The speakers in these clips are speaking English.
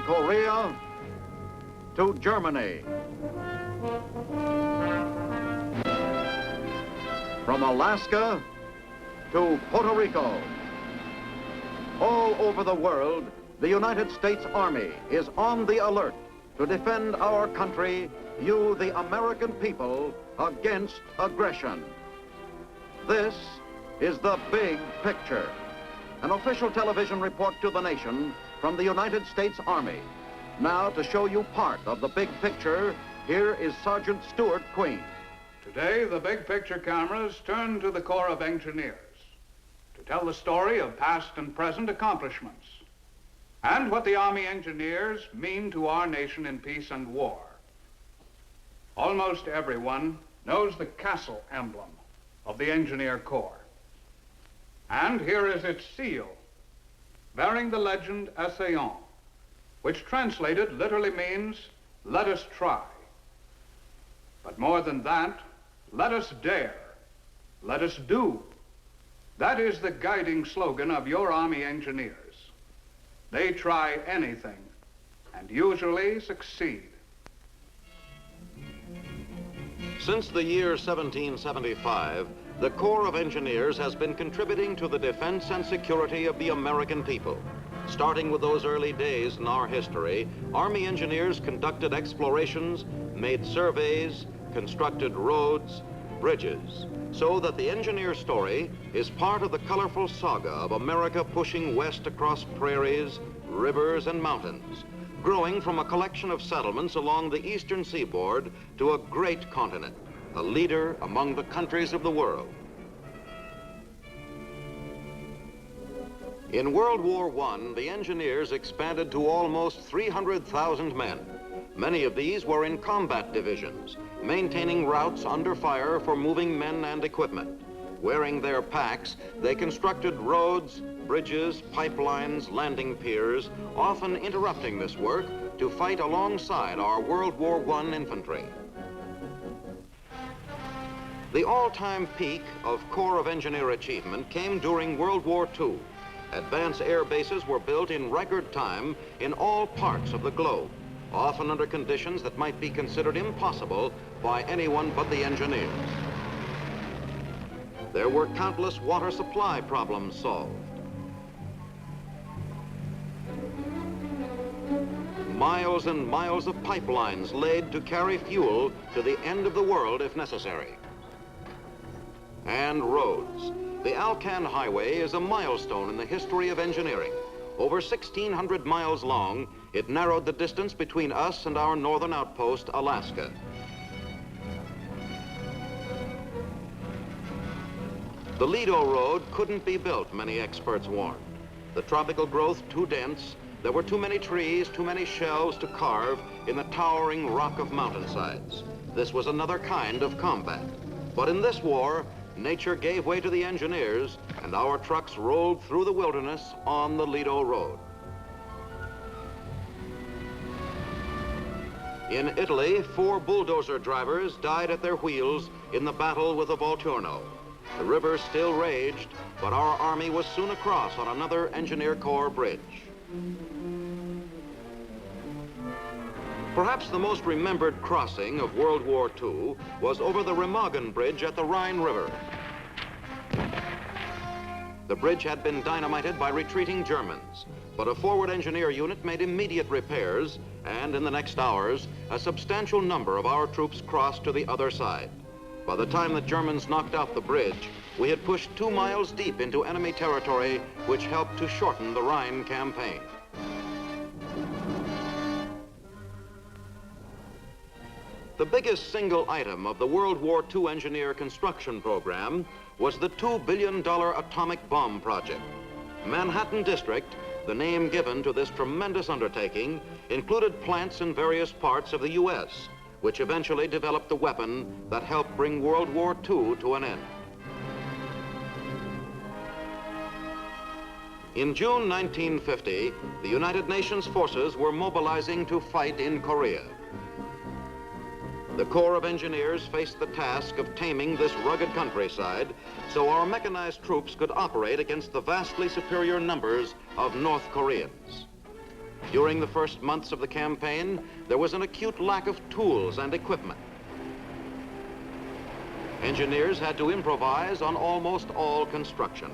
Korea to Germany. From Alaska to Puerto Rico. All over the world, the United States Army is on the alert to defend our country, you, the American people, against aggression. This is the big picture. An official television report to the nation from the United States Army. Now, to show you part of the big picture, here is Sergeant Stuart Queen. Today, the big picture cameras turn to the Corps of Engineers to tell the story of past and present accomplishments and what the Army engineers mean to our nation in peace and war. Almost everyone knows the castle emblem of the Engineer Corps. And here is its seal, bearing the legend Essayons, which translated literally means, let us try. But more than that, let us dare, let us do. That is the guiding slogan of your Army engineers. They try anything and usually succeed. Since the year 1775, the Corps of Engineers has been contributing to the defense and security of the American people. Starting with those early days in our history, Army engineers conducted explorations, made surveys, constructed roads, bridges, so that the engineer story is part of the colorful saga of America pushing west across prairies, rivers, and mountains, growing from a collection of settlements along the eastern seaboard to a great continent, a leader among the countries of the world. In World War I, the engineers expanded to almost 300,000 men. Many of these were in combat divisions, maintaining routes under fire for moving men and equipment. Wearing their packs, they constructed roads, bridges, pipelines, landing piers, often interrupting this work to fight alongside our World War I infantry. The all-time peak of Corps of Engineer achievement came during World War II. Advanced air bases were built in record time in all parts of the globe, often under conditions that might be considered impossible by anyone but the engineers. There were countless water supply problems solved. Miles and miles of pipelines laid to carry fuel to the end of the world if necessary. And roads. The Alcan Highway is a milestone in the history of engineering. Over 1,600 miles long, it narrowed the distance between us and our northern outpost, Alaska. The Lido Road couldn't be built, many experts warned. The tropical growth too dense, there were too many trees, too many shells to carve in the towering rock of mountainsides. This was another kind of combat. But in this war, nature gave way to the engineers, and our trucks rolled through the wilderness on the Lido Road. In Italy, 4 bulldozer drivers died at their wheels in the battle with the Volturno. The river still raged, but our Army was soon across on another Engineer Corps bridge. Perhaps the most remembered crossing of World War II was over the Remagen Bridge at the Rhine River. The bridge had been dynamited by retreating Germans, but a forward engineer unit made immediate repairs, and in the next hours, a substantial number of our troops crossed to the other side. By the time the Germans knocked out the bridge, we had pushed 2 miles deep into enemy territory, which helped to shorten the Rhine campaign. The biggest single item of the World War II engineer construction program was the $2 billion atomic bomb project. Manhattan District, the name given to this tremendous undertaking, included plants in various parts of the U.S., which eventually developed the weapon that helped bring World War II to an end. In June 1950, the United Nations forces were mobilizing to fight in Korea. The Corps of Engineers faced the task of taming this rugged countryside so our mechanized troops could operate against the vastly superior numbers of North Koreans. During the first months of the campaign, there was an acute lack of tools and equipment. Engineers had to improvise on almost all construction.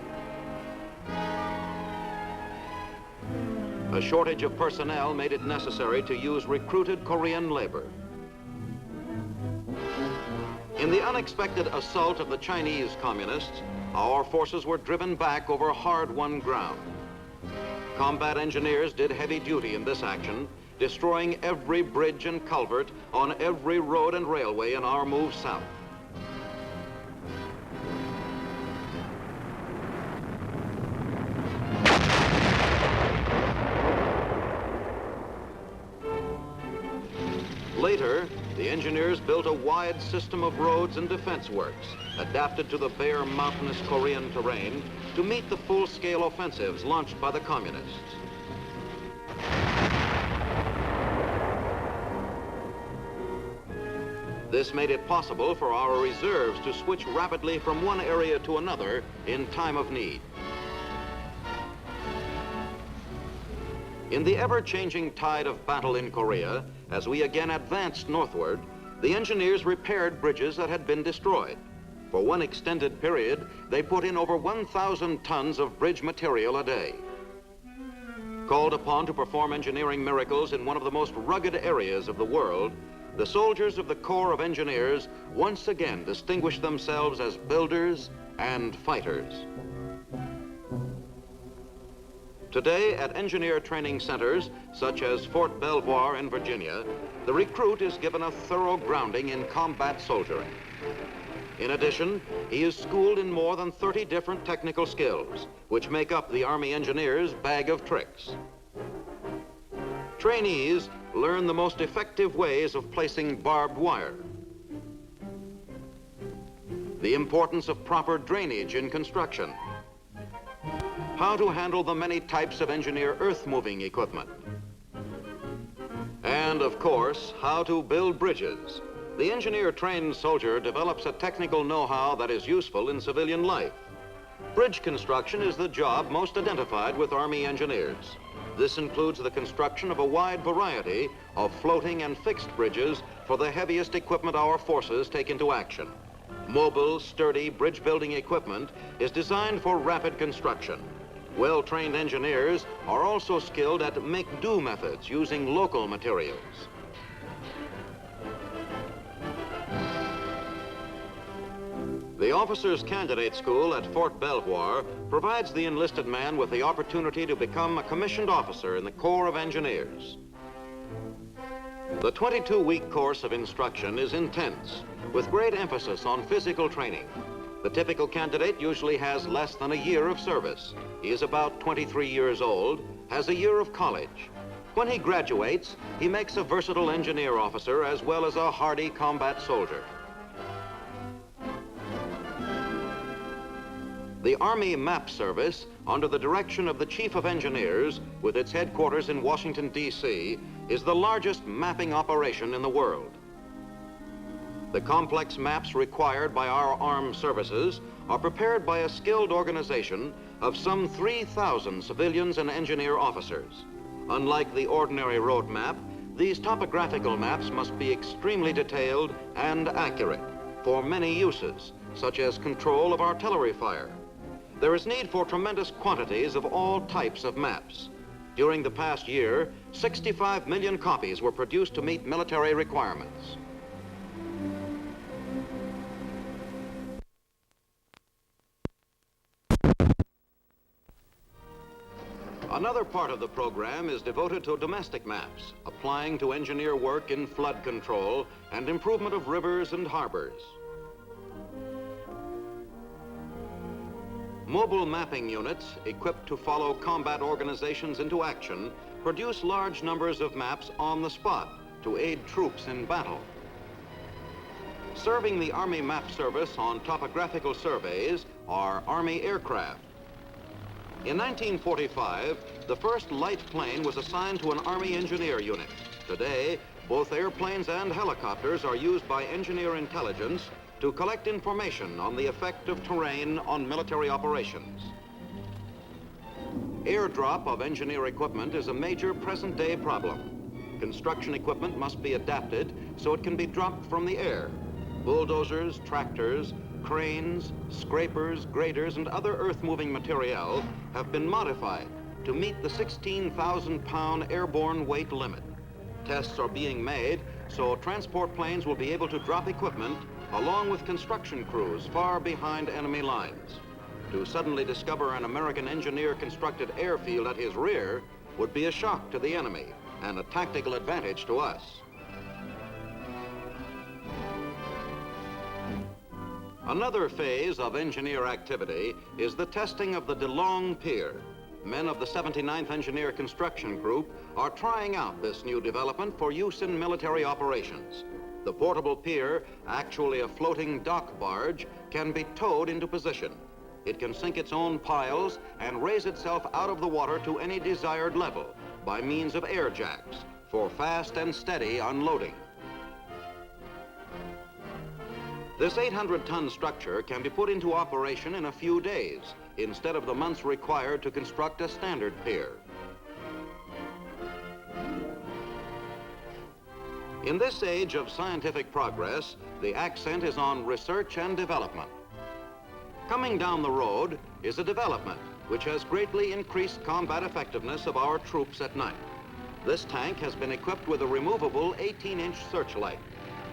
A shortage of personnel made it necessary to use recruited Korean labor. In the unexpected assault of the Chinese communists, our forces were driven back over hard-won ground. Combat engineers did heavy duty in this action, destroying every bridge and culvert on every road and railway in our move south. Later, the engineers built a wide system of roads and defense works, adapted to the bare, mountainous Korean terrain to meet the full-scale offensives launched by the communists. This made it possible for our reserves to switch rapidly from one area to another in time of need. In the ever-changing tide of battle in Korea, as we again advanced northward, the engineers repaired bridges that had been destroyed. For one extended period, they put in over 1,000 tons of bridge material a day. Called upon to perform engineering miracles in one of the most rugged areas of the world, the soldiers of the Corps of Engineers once again distinguished themselves as builders and fighters. Today, at engineer training centers, such as Fort Belvoir in Virginia, the recruit is given a thorough grounding in combat soldiering. In addition, he is schooled in more than 30 different technical skills, which make up the Army engineers' bag of tricks. Trainees learn the most effective ways of placing barbed wire, the importance of proper drainage in construction, how to handle the many types of engineer earth-moving equipment, and, of course, how to build bridges. The engineer-trained soldier develops a technical know-how that is useful in civilian life. Bridge construction is the job most identified with Army engineers. This includes the construction of a wide variety of floating and fixed bridges for the heaviest equipment our forces take into action. Mobile, sturdy bridge-building equipment is designed for rapid construction. Well-trained engineers are also skilled at make-do methods using local materials. The Officers Candidate School at Fort Belvoir provides the enlisted man with the opportunity to become a commissioned officer in the Corps of Engineers. The 22-week course of instruction is intense, with great emphasis on physical training. The typical candidate usually has less than a year of service. He is about 23 years old, has a year of college. When he graduates, he makes a versatile engineer officer as well as a hardy combat soldier. The Army Map Service, under the direction of the Chief of Engineers, with its headquarters in Washington, D.C., is the largest mapping operation in the world. The complex maps required by our armed services are prepared by a skilled organization of some 3,000 civilians and engineer officers. Unlike the ordinary road map, these topographical maps must be extremely detailed and accurate for many uses, such as control of artillery fire. There is need for tremendous quantities of all types of maps. During the past year, 65 million copies were produced to meet military requirements. Another part of the program is devoted to domestic maps, applying to engineer work in flood control and improvement of rivers and harbors. Mobile mapping units, equipped to follow combat organizations into action, produce large numbers of maps on the spot to aid troops in battle. Serving the Army Map Service on topographical surveys are Army aircraft. In 1945, the first light plane was assigned to an Army engineer unit. Today, both airplanes and helicopters are used by engineer intelligence to collect information on the effect of terrain on military operations. Airdrop of engineer equipment is a major present-day problem. Construction equipment must be adapted so it can be dropped from the air. Bulldozers, tractors, cranes, scrapers, graders, and other earth-moving materiel have been modified to meet the 16,000-pound airborne weight limit. Tests are being made so transport planes will be able to drop equipment along with construction crews far behind enemy lines. To suddenly discover an American engineer-constructed airfield at his rear would be a shock to the enemy and a tactical advantage to us. Another phase of engineer activity is the testing of the DeLong Pier. Men of the 79th Engineer Construction Group are trying out this new development for use in military operations. The portable pier, actually a floating dock barge, can be towed into position. It can sink its own piles and raise itself out of the water to any desired level by means of air jacks for fast and steady unloading. This 800-ton structure can be put into operation in a few days instead of the months required to construct a standard pier. In this age of scientific progress, the accent is on research and development. Coming down the road is a development which has greatly increased combat effectiveness of our troops at night. This tank has been equipped with a removable 18-inch searchlight.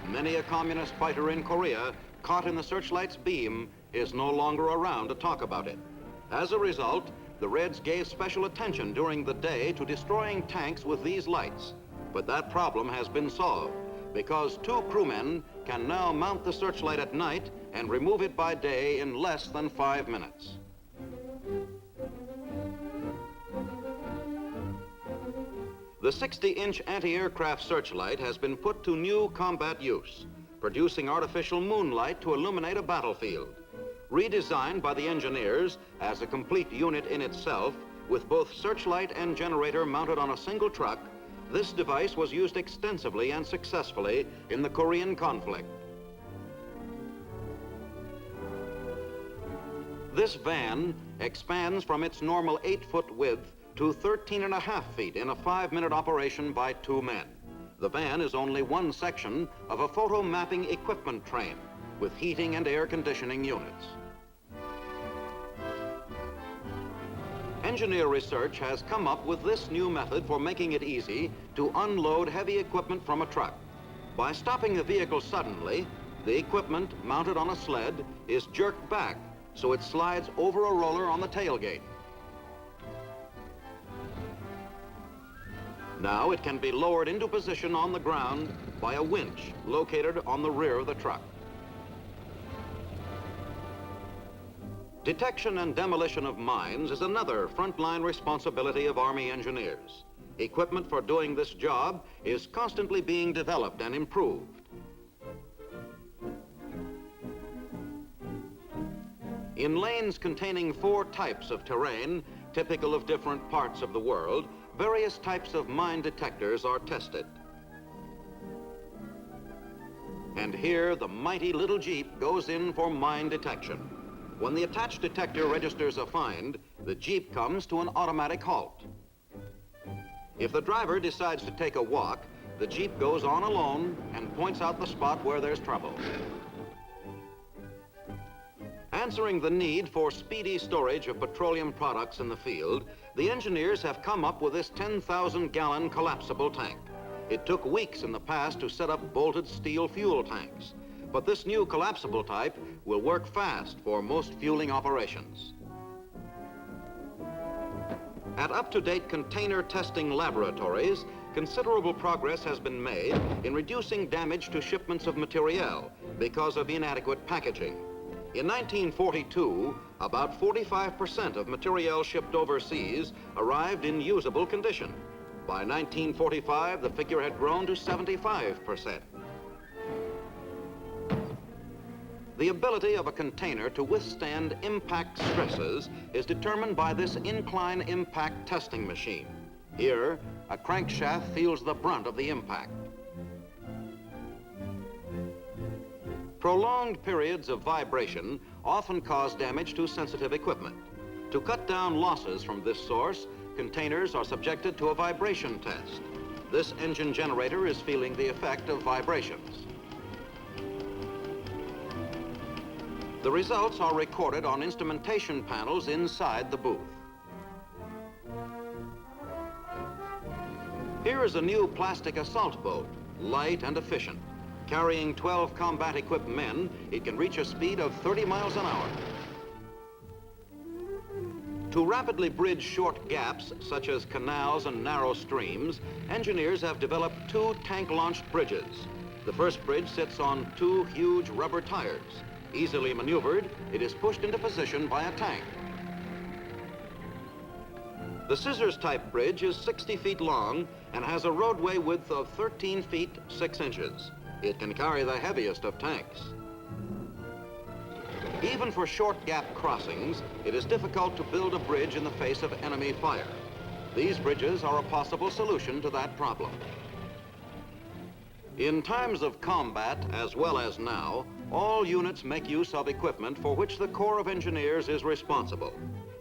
Many a communist fighter in Korea caught in the searchlight's beam is no longer around to talk about it. As a result, the Reds gave special attention during the day to destroying tanks with these lights. But that problem has been solved because 2 crewmen can now mount the searchlight at night and remove it by day in less than 5 minutes. The 60-inch anti-aircraft searchlight has been put to new combat use, producing artificial moonlight to illuminate a battlefield. Redesigned by the engineers as a complete unit in itself, with both searchlight and generator mounted on a single truck, this device was used extensively and successfully in the Korean conflict. This van expands from its normal 8-foot width to 13.5 feet in a 5-minute operation by 2 men. The van is only one section of a photo mapping equipment train with heating and air conditioning units. Engineer research has come up with this new method for making it easy to unload heavy equipment from a truck. By stopping the vehicle suddenly, the equipment mounted on a sled is jerked back so it slides over a roller on the tailgate. Now it can be lowered into position on the ground by a winch located on the rear of the truck. Detection and demolition of mines is another frontline responsibility of Army engineers. Equipment for doing this job is constantly being developed and improved. In lanes containing 4 types of terrain, typical of different parts of the world, various types of mine detectors are tested. And here, the mighty little Jeep goes in for mine detection. When the attached detector registers a find, the Jeep comes to an automatic halt. If the driver decides to take a walk, the Jeep goes on alone and points out the spot where there's trouble. Answering the need for speedy storage of petroleum products in the field, the engineers have come up with this 10,000-gallon collapsible tank. It took weeks in the past to set up bolted steel fuel tanks, but this new collapsible type will work fast for most fueling operations. At up-to-date container testing laboratories, considerable progress has been made in reducing damage to shipments of materiel because of inadequate packaging. In 1942, about 45% of materiel shipped overseas arrived in usable condition. By 1945, the figure had grown to 75%. The ability of a container to withstand impact stresses is determined by this incline impact testing machine. Here, a crankshaft feels the brunt of the impact. Prolonged periods of vibration often cause damage to sensitive equipment. To cut down losses from this source, containers are subjected to a vibration test. This engine generator is feeling the effect of vibrations. The results are recorded on instrumentation panels inside the booth. Here is a new plastic assault boat, light and efficient. Carrying 12 combat-equipped men, it can reach a speed of 30 miles an hour. To rapidly bridge short gaps, such as canals and narrow streams, engineers have developed two tank-launched bridges. The first bridge sits on two huge rubber tires. Easily maneuvered, it is pushed into position by a tank. The scissors-type bridge is 60 feet long and has a roadway width of 13 feet 6 inches. It can carry the heaviest of tanks. Even for short gap crossings, it is difficult to build a bridge in the face of enemy fire. These bridges are a possible solution to that problem. In times of combat, as well as now, all units make use of equipment for which the Corps of Engineers is responsible.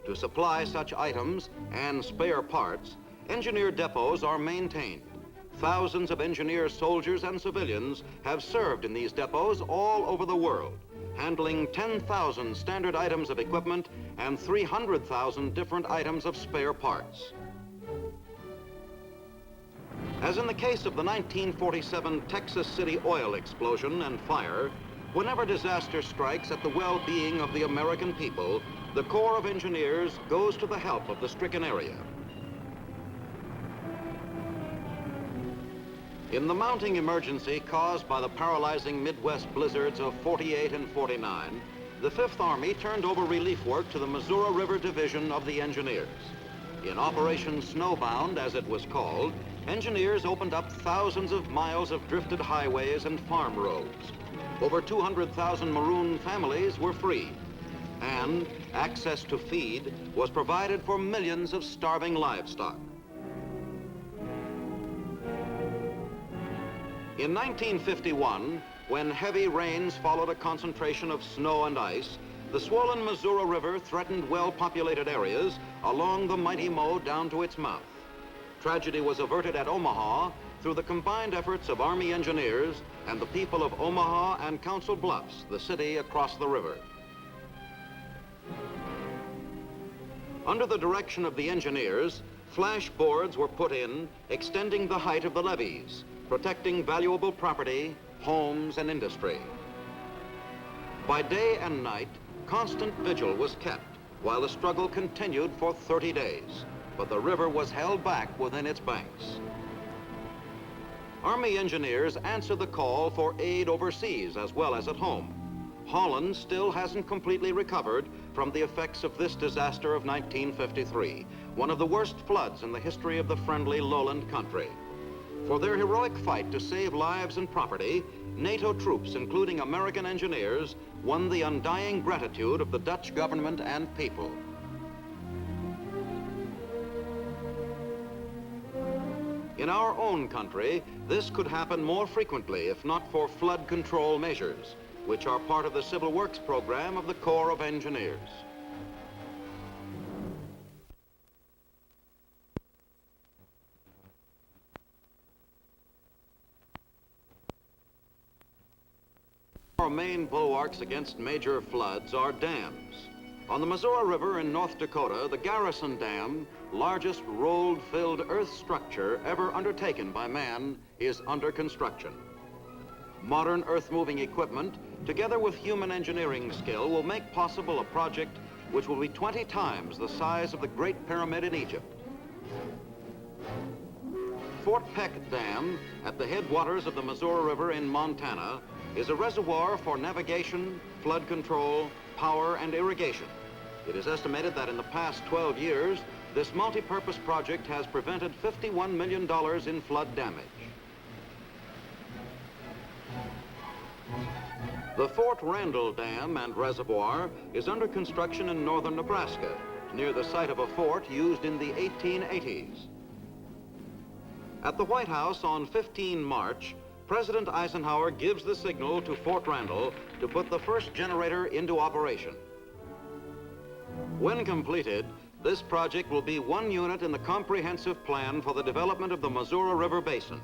To supply such items and spare parts, engineer depots are maintained. Thousands of engineer soldiers and civilians have served in these depots all over the world, handling 10,000 standard items of equipment and 300,000 different items of spare parts. As in the case of the 1947 Texas City oil explosion and fire, whenever disaster strikes at the well-being of the American people, the Corps of Engineers goes to the help of the stricken area. In the mounting emergency caused by the paralyzing Midwest blizzards of 48 and 49, the Fifth Army turned over relief work to the Missouri River Division of the Engineers. In Operation Snowbound, as it was called, engineers opened up thousands of miles of drifted highways and farm roads. Over 200,000 maroon families were freed, and access to feed was provided for millions of starving livestock. In 1951, when heavy rains followed a concentration of snow and ice, the swollen Missouri River threatened well-populated areas along the mighty Mo down to its mouth. Tragedy was averted at Omaha through the combined efforts of Army engineers and the people of Omaha and Council Bluffs, the city across the river. Under the direction of the engineers, flash boards were put in, extending the height of the levees, protecting valuable property, homes, and industry. By day and night, constant vigil was kept, while the struggle continued for 30 days, but the river was held back within its banks. Army engineers answered the call for aid overseas as well as at home. Holland still hasn't completely recovered from the effects of this disaster of 1953, one of the worst floods in the history of the friendly lowland country. For their heroic fight to save lives and property, NATO troops, including American engineers, won the undying gratitude of the Dutch government and people. In our own country, this could happen more frequently if not for flood control measures, which are part of the Civil Works program of the Corps of Engineers. Our main bulwarks against major floods are dams. On the Missouri River in North Dakota, the Garrison Dam, largest rolled-filled earth structure ever undertaken by man, is under construction. Modern earth-moving equipment, together with human engineering skill, will make possible a project which will be 20 times the size of the Great Pyramid in Egypt. Fort Peck Dam, at the headwaters of the Missouri River in Montana, is a reservoir for navigation, flood control, power, and irrigation. It is estimated that in the past 12 years, this multi-purpose project has prevented $51 million in flood damage. The Fort Randall Dam and Reservoir is under construction in northern Nebraska, near the site of a fort used in the 1880s. At the White House on 15 March, President Eisenhower gives the signal to Fort Randall to put the first generator into operation. When completed, this project will be one unit in the comprehensive plan for the development of the Missouri River Basin.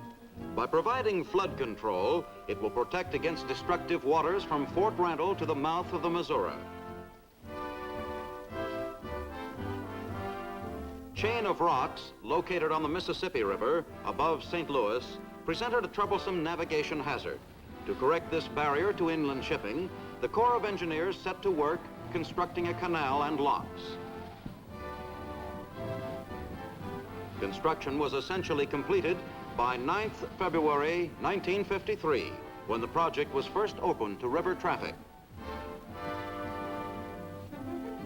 By providing flood control, it will protect against destructive waters from Fort Randall to the mouth of the Missouri. Chain of rocks located on the Mississippi River above St. Louis presented a troublesome navigation hazard. To correct this barrier to inland shipping, the Corps of Engineers set to work constructing a canal and locks. Construction was essentially completed by 9th February 1953, when the project was first opened to river traffic.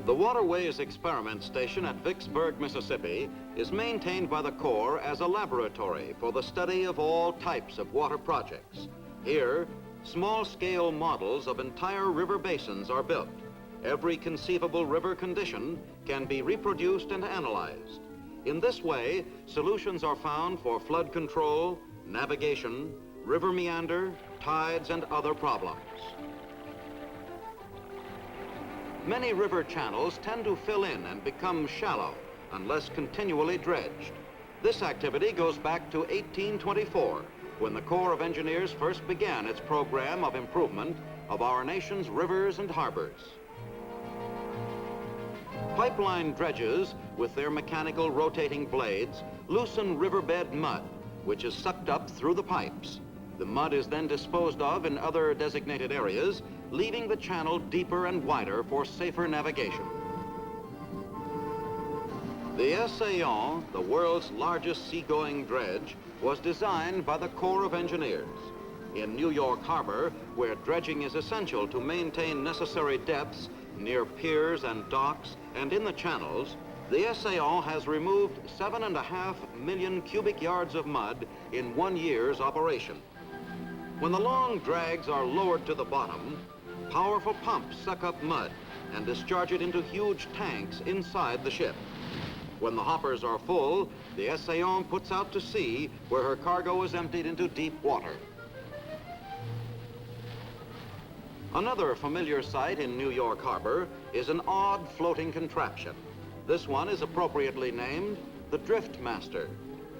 The Waterways Experiment Station at Vicksburg, Mississippi, is maintained by the Corps as a laboratory for the study of all types of water projects. Here, small-scale models of entire river basins are built. Every conceivable river condition can be reproduced and analyzed. In this way, solutions are found for flood control, navigation, river meander, tides, and other problems. Many river channels tend to fill in and become shallow unless continually dredged. This activity goes back to 1824, when the Corps of Engineers first began its program of improvement of our nation's rivers and harbors. Pipeline dredges, with their mechanical rotating blades, loosen riverbed mud, which is sucked up through the pipes. The mud is then disposed of in other designated areas, leaving the channel deeper and wider for safer navigation. The Essayant, the world's largest seagoing dredge, was designed by the Corps of Engineers. In New York Harbor, where dredging is essential to maintain necessary depths near piers and docks and in the channels, the Essayant has removed 7.5 million cubic yards of mud in 1 year's operation. When the long drags are lowered to the bottom, powerful pumps suck up mud and discharge it into huge tanks inside the ship. When the hoppers are full, the Essayant puts out to sea, where her cargo is emptied into deep water. Another familiar sight in New York Harbor is an odd floating contraption. This one is appropriately named the Driftmaster.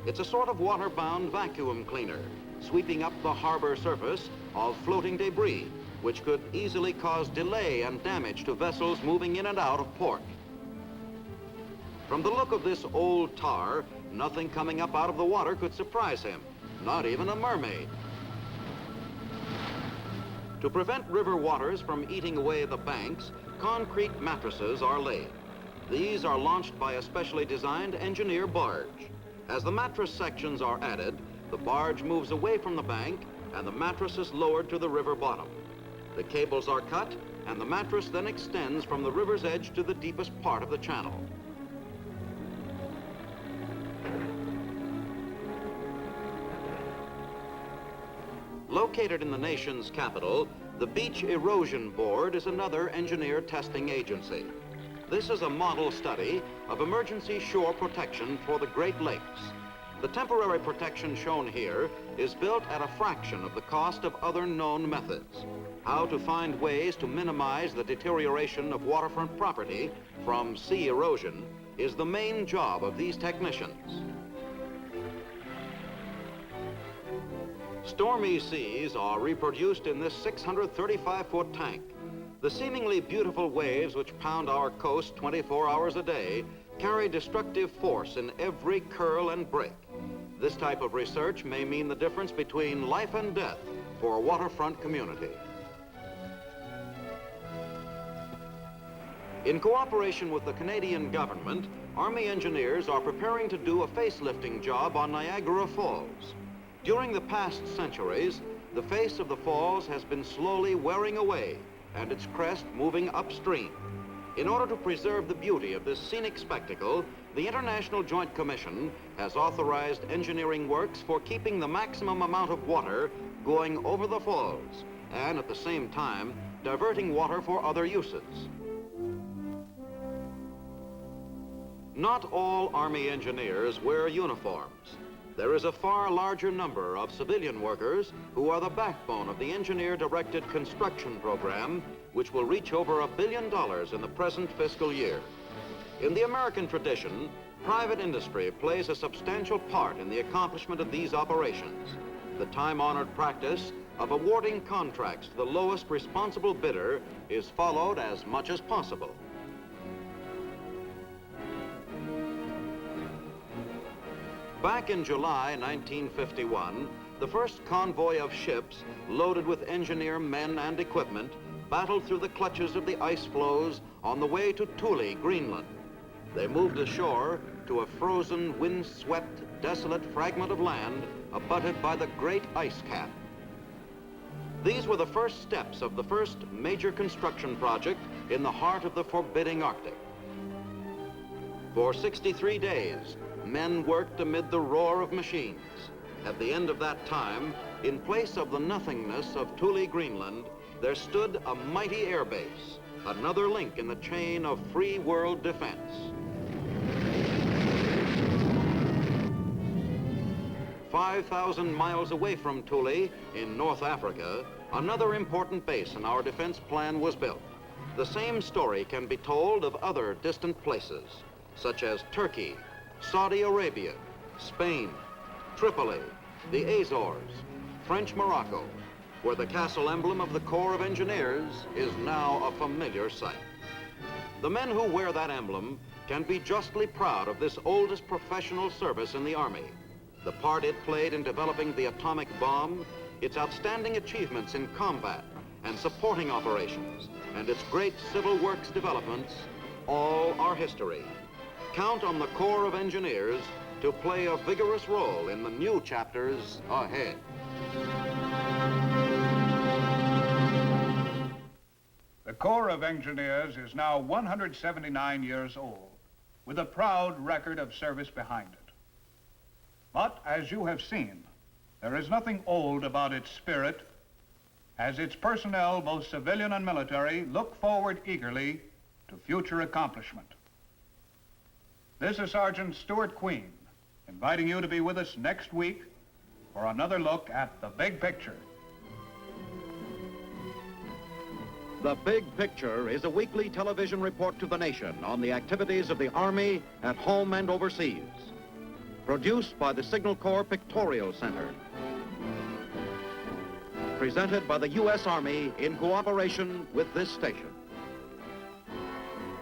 It's a sort of water-bound vacuum cleaner, sweeping up the harbor surface of floating debris, which could easily cause delay and damage to vessels moving in and out of port. From the look of this old tar, nothing coming up out of the water could surprise him, not even a mermaid. To prevent river waters from eating away the banks, concrete mattresses are laid. These are launched by a specially designed engineer barge. As the mattress sections are added, the barge moves away from the bank and the mattress is lowered to the river bottom. The cables are cut and the mattress then extends from the river's edge to the deepest part of the channel. Located in the nation's capital, the Beach Erosion Board is another engineer testing agency. This is a model study of emergency shore protection for the Great Lakes. The temporary protection shown here is built at a fraction of the cost of other known methods. How to find ways to minimize the deterioration of waterfront property from sea erosion is the main job of these technicians. Stormy seas are reproduced in this 635-foot tank. The seemingly beautiful waves which pound our coast 24 hours a day carry destructive force in every curl and break. This type of research may mean the difference between life and death for a waterfront community. In cooperation with the Canadian government, Army engineers are preparing to do a facelifting job on Niagara Falls. During the past centuries, the face of the falls has been slowly wearing away and its crest moving upstream. In order to preserve the beauty of this scenic spectacle, the International Joint Commission has authorized engineering works for keeping the maximum amount of water going over the falls and at the same time diverting water for other uses. Not all Army engineers wear uniforms. There is a far larger number of civilian workers who are the backbone of the engineer-directed construction program, which will reach over $1 billion in the present fiscal year. In the American tradition, private industry plays a substantial part in the accomplishment of these operations. The time-honored practice of awarding contracts to the lowest responsible bidder is followed as much as possible. Back in July 1951, the first convoy of ships loaded with engineer men and equipment battled through the clutches of the ice floes on the way to Thule, Greenland. They moved ashore to a frozen, wind-swept, desolate fragment of land abutted by the great ice cap. These were the first steps of the first major construction project in the heart of the forbidding Arctic. For 63 days, men worked amid the roar of machines. At the end of that time, in place of the nothingness of Thule, Greenland, there stood a mighty air base, another link in the chain of free world defense. 5,000 miles away from Thule, in North Africa, another important base in our defense plan was built. The same story can be told of other distant places, such as Turkey, Saudi Arabia, Spain, Tripoli, the Azores, French Morocco, where the castle emblem of the Corps of Engineers is now a familiar sight. The men who wear that emblem can be justly proud of this oldest professional service in the Army, the part it played in developing the atomic bomb, its outstanding achievements in combat and supporting operations, and its great civil works developments, all are history. Count on the Corps of Engineers to play a vigorous role in the new chapters ahead. The Corps of Engineers is now 179 years old, with a proud record of service behind it. But as you have seen, there is nothing old about its spirit, as its personnel, both civilian and military, look forward eagerly to future accomplishment. This is Sergeant Stuart Queen, inviting you to be with us next week for another look at the big picture. The Big Picture is a weekly television report to the nation on the activities of the Army at home and overseas. Produced by the Signal Corps Pictorial Center. Presented by the U.S. Army in cooperation with this station.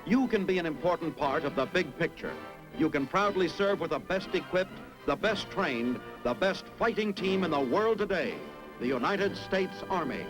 You can be an important part of the big picture. You can proudly serve with the best equipped, the best trained, the best fighting team in the world today, the United States Army.